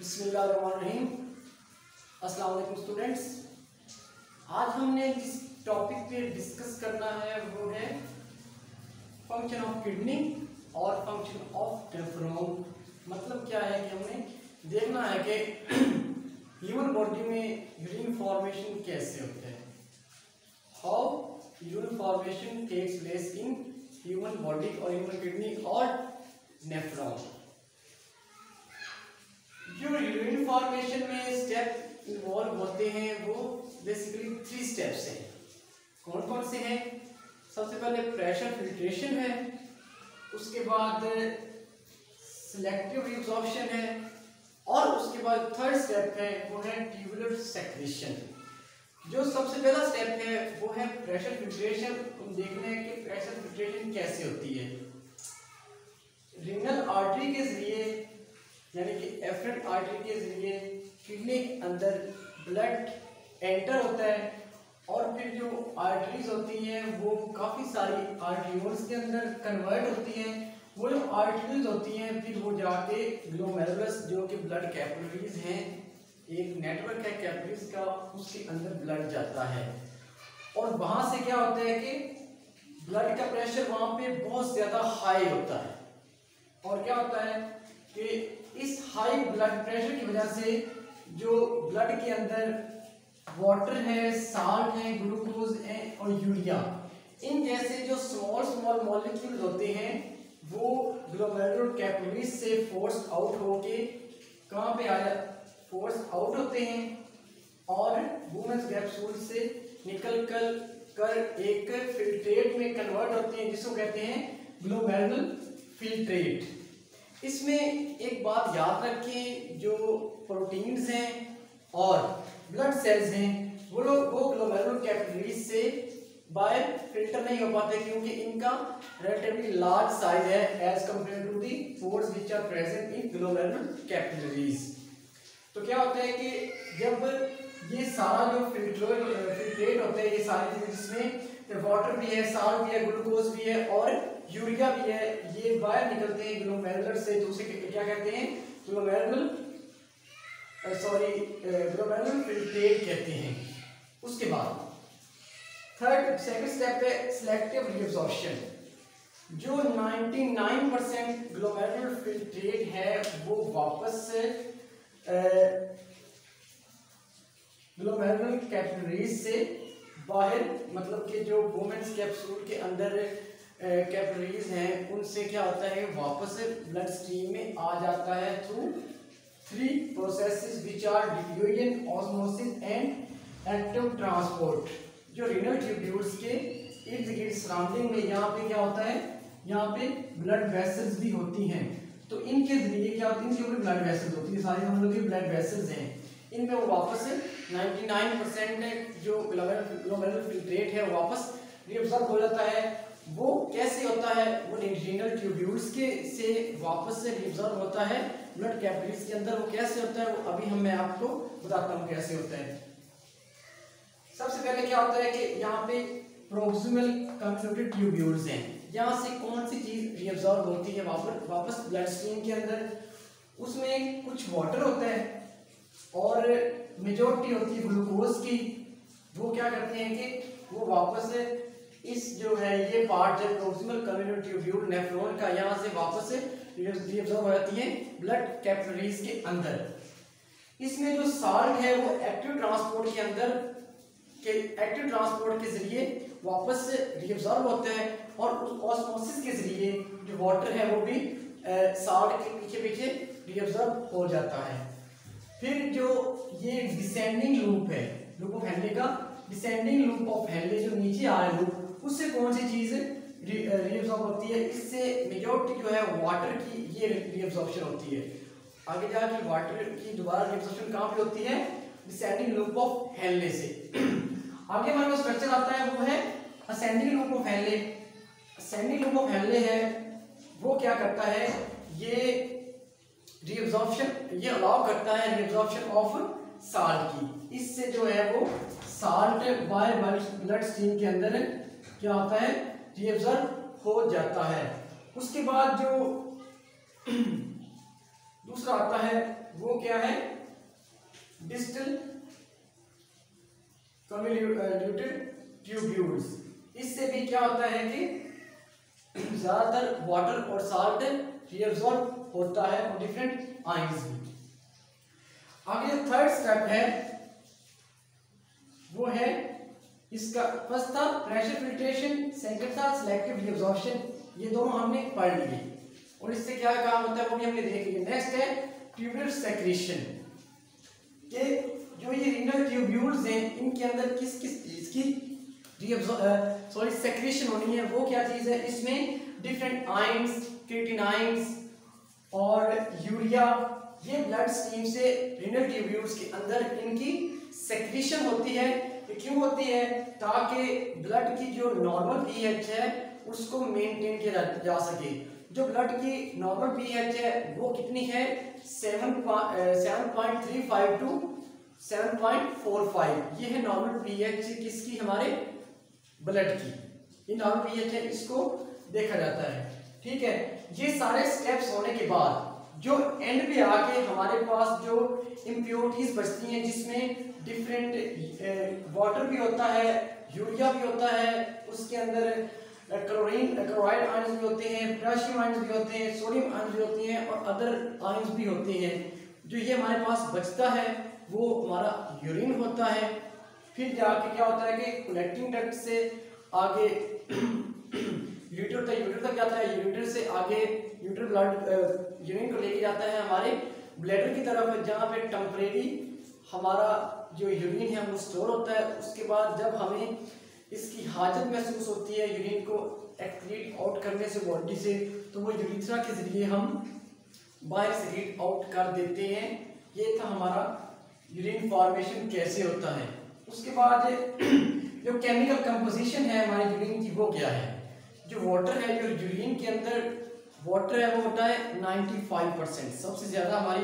बिस्मिल्लाहिर्रहमानिर्रहीम। अस्सलाम वालेकुम स्टूडेंट्स। आज हमने जिस टॉपिक पे डिस्कस करना है वो है फंक्शन ऑफ किडनी और फंक्शन ऑफ नेफ्रॉन। मतलब क्या है कि हमने देखना है कि ह्यूमन बॉडी में यूरिन फॉर्मेशन कैसे होता है, how urine formation takes place in human body और ह्यूमन किडनी और नेफ्रॉन। जो यूरिन फॉर्मेशन में स्टेप इन्वॉल्व होते हैं वो बेसिकली 3 स्टेप्स हैं। कौन कौन से हैं? सबसे पहले प्रेशर फिल्ट्रेशन है, उसके बाद सिलेक्टिव रिएब्जॉर्प्शन है और उसके बाद थर्ड स्टेप है वो है ट्यूबुलर सेक्रेशन। जो सबसे पहला स्टेप है वो है प्रेशर फिल्ट्रेशन। हम देखना है कि प्रेशर फिल्ट्रेशन कैसे होती है। रीनल आर्टरी के जरिए यानी कि एफरेंट आर्टरी के जरिए किडनी के अंदर ब्लड एंटर होता है और फिर जो आर्टरीज होती हैं वो काफ़ी सारी आर्टरीओल्स के अंदर कन्वर्ट होती हैं। वो जो आर्टरीज होती हैं फिर वो जाके ग्लोमेरुलस जो कि ब्लड कैपिलरीज हैं, एक नेटवर्क है कैपिलरीज का, उसके अंदर ब्लड जाता है और वहाँ से क्या होता है कि ब्लड का प्रेशर वहाँ पे बहुत ज़्यादा हाई होता है और क्या होता है कि इस हाई ब्लड प्रेशर की वजह से जो ब्लड के अंदर वाटर है, साल्ट है, ग्लूकोज है और यूरिया, इन जैसे जो स्मॉल स्मॉल मॉलिक्यूल्स होते हैं वो ग्लोमेरुलर कैपिलरीज से फोर्स आउट होके कहाँ पे आया, फोर्स आउट होते हैं और वुमेन्स कैप्सूल से निकल कर एक फिल्ट्रेट में कन्वर्ट होते हैं जिसको कहते हैं ग्लोमेरुलर फिल्ट्रेट। इसमें एक बात याद रखें, जो प्रोटीन्स हैं और ब्लड सेल्स हैं वो ग्लोमेरुलर कैपिलरीज से बाहर फिल्टर नहीं हो पाते क्योंकि इनका रिलेटिवली लार्ज साइज है as compare to the pores which are present in glomerular capillaries. तो क्या होता है कि जब ये सारा जो फिल्ट्रेट होता है, ये सारी चीजें जिसमें वाटर भी है, साल्ट भी है, ग्लूकोज भी है और यूरिया भी है, ये बाहर निकलते हैं ग्लोमेरुलर से। तो उसे क्या कहते हैं? ग्लोमेरुलर फिल्ट्रेट कहते हैं। उसके बाद सेकंड स्टेप है सिलेक्टिव रिएब्जॉर्प्शन। जो 99% ग्लोमेरुलर फिल्ट्रेट है वो वापस ग्लोमेरुलर कैपिलरीज से बाहर, मतलब कि जो वुमेन्स कैप्सूल के अंदर कैपिलरीज हैं उनसे क्या होता है वापस ब्लड स्ट्रीम में आ जाता है through 3 processes which are diffusion, osmosis and active transport. जो रीनल ट्यूब्यूल्स के इर्द गिर्द सराउंडिंग में यहाँ पे क्या होता है, यहाँ पे ब्लड वेसल्स भी होती हैं। तो इनके जरिए क्या होती है, इनके ऊपर ब्लड वेसल्स होती है, सारी हम लोग की ब्लड वेसल्स हैं, इनमें वो वापस 99% जो ग्लोमेरुलर फिल्ट्रेट है वापस रिएब्जॉर्ब हो जाता है। वो कैसे होता है? वो रीनल ट्यूब्यूल्स के से वापस से रिएब्जॉर्ब होता है ब्लड कैपिलरीज के अंदर। वो कैसे होता है वो अभी मैं आपको बताता हूँ कैसे होता है। सबसे पहले क्या होता है कि यहाँ पे प्रोक्सिमल कन्वोल्यूटेड ट्यूब्यूल्स हैं, यहाँ से कौन सी चीज रिएब्जॉर्ब होती है वापस ब्लड स्ट्रीम के अंदर। उसमें कुछ वाटर होता है और मेजॉरिटी होती है ग्लूकोज की। वो क्या करते हैं कि वो वापस इस जो है ये पार्ट जब प्रोक्सिमल कन्वोल्यूटेड ट्यूब्यूल नेफ्रॉन का, यहाँ से वापस रिएब्जॉर्ब हो जाती है ब्लड कैपिलरीज के अंदर। इसमें जो साल्ट है वो एक्टिव ट्रांसपोर्ट के जरिए वापस रिएब्जॉर्ब होता है और उस ऑस्मोसिस के जरिए जो वाटर है वो भी साल्ट के पीछे पीछे रिएब्जॉर्ब हो जाता है। फिर जो ये डिसेंडिंग लूप है, लूप ऑफ हेनले का डिसेंडिंग लूप ऑफ हेनले, जो नीचे आ रहा है लूप, उससे कौन सी चीज रिएब्जॉर्ब होती है? इससे मेजॉरिटी जो है वाटर की ये रिएब्जॉर्प्शन होती है। आगे जाके वाटर की दोबारा रिएब्जॉर्प्शन कहाँ पे होती है? डिसेंडिंग लूप ऑफ हेनले से। आगे हमारे पास स्ट्रक्चर आता है वो है ascending loop of Henle. Ascending loop of Henle है वो क्या करता है, ये रिएब्जॉर्प्शन, ये अलाउ करता है रिएब्जॉर्प्शन ऑफ साल्ट की। इससे जो है वो साल्ट बाय ब्लड स्ट्रीम के अंदर क्या होता है, रिएब्जॉर्ब हो जाता है। उसके बाद जो दूसरा आता है वो क्या है, डिस्टल कन्वोल्यूटेड ट्यूब्यूल्स। इससे भी क्या होता है कि ज्यादातर वाटर और साल्ट रीअब्सॉर्ब होता है और डिफरेंट आयंस भी। आगे थर्ड स्टेप है वो है इसका, फर्स्ट था प्रेशर फिल्ट्रेशन, सेकंड था सिलेक्टिव रीअब्सॉर्प्शन। ये दोनों हमने पढ़ लिए और इससे क्या काम होता है वो भी हमने देख लिया। नेक्स्ट है ट्यूबुलर सेक्रेशन, कि जो ये रीनल ट्यूब्यूल्स हैं इनके अंदर किस किस चीज की सेक्रेशन होनी है, वो क्या चीज है, इसमें डिफरेंट आयंस, क्रिएटिनाइंस और यूरिया, ये ब्लड स्ट्रीम से रीनल ट्यूब्यूल्स के अंदर इनकी सेक्रेशन होती है। ये क्यों होती है, ताकि ब्लड की जो नॉर्मल पीएच है उसको मेंटेन किया जा सके। जो ब्लड की नॉर्मल पीएच है वो कितनी है, 7.35 टू 7.45, ये है नॉर्मल पीएच किसकी, हमारे ब्लड की। ये नॉर्मल पीएच है, इसको देखा जाता है। ठीक है, ये सारे स्टेप्स होने के बाद जो एंड पे आके हमारे पास जो इम्प्योरिटीज बचती हैं, जिसमें डिफरेंट वाटर भी होता है, यूरिया भी होता है, उसके अंदर क्लोराइड आयंस भी होते हैं, पोटेशियम आयंस भी होते हैं, सोडियम आयंस भी होते हैं और अदर आयंस भी होते हैं। जो ये हमारे पास बचता है वो हमारा यूरिन होता है। फिर जाके क्या होता है कि कलेक्टिंग डक्ट से आगे यूरेटर तक, यूरेटर तक जाता है, यूरेटर से आगे यूरेटर ब्लड यूरिन को लेके जाता है हमारे ब्लैडर की तरफ, जहाँ पे टेम्परेरी हमारा जो यूरिन है वो स्टोर होता है। उसके बाद जब हमें इसकी हाजत महसूस होती है यूरिन को एक्सक्रीट आउट करने से बॉडी से, तो वो यूरिथ्रा के जरिए हम बाहर सेक्रीट आउट कर देते हैं। ये था हमारा यूरिन फॉर्मेशन कैसे होता है। उसके बाद जो केमिकल कंपोजिशन है हमारे यूरिन की वो क्या है। जो वाटर है, जो यूरिन के अंदर वाटर है वो होता है 95%, सबसे ज्यादा हमारी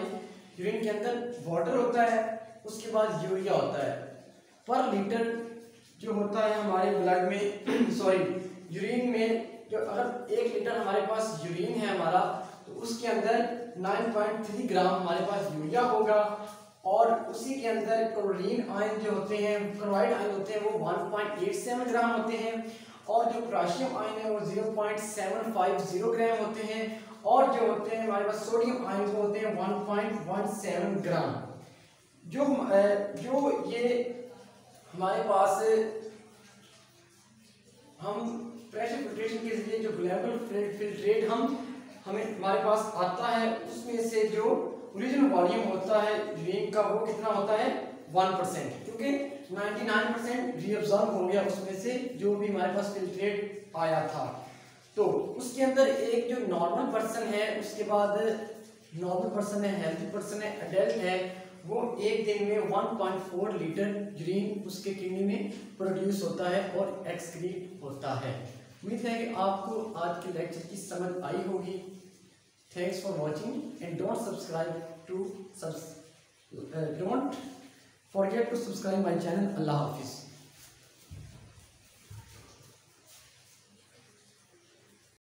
यूरिन के अंदर वाटर होता है। उसके बाद यूरिया होता है। पर लीटर जो होता है हमारे ब्लड में सॉरी यूरिन में, जो अगर 1 लीटर हमारे पास यूरिन है हमारा, तो उसके अंदर 9.3 ग्राम हमारे पास यूरिया होगा और उसी के अंदर क्लोरीन आयन जो होते हैं, क्लोराइड आयन होते हैं वो 1.87 ग्राम होते हैं और जो पोटेशियम आयन है वो 0.750 ग्राम होते हैं और जो होते हैं हमारे पास सोडियम आयन वो होते हैं 1.17 ग्राम। जो ये हमारे पास हम प्रेशर फिल्ट्रेशन के जरिए जो ग्लोबल फिल्ट्रेट हमें हमारे पास आता है, उसमें से जो ओरिजिनल वॉल्यूम होता है यूरिन का वो कितना होता है 1%, क्योंकि 99% रीअब्सॉर्ब हो गया उसमें से जो भी हमारे पास फिल्ट्रेट आया था। तो उसके अंदर एक जो नॉर्मल पर्सन है, उसके बाद नॉर्मल पर्सन है, हेल्थी पर्सन है, एडल्ट है, वो एक दिन में 1.4 लीटर यूरिन उसके किडनी में प्रोड्यूस होता है और एक्सक्रीट होता है। उम्मीद है कि आपको आज के लेक्चर की समझ आई होगी। Thanks for watching and don't forget to subscribe my channel. अल्लाह हाफिज़।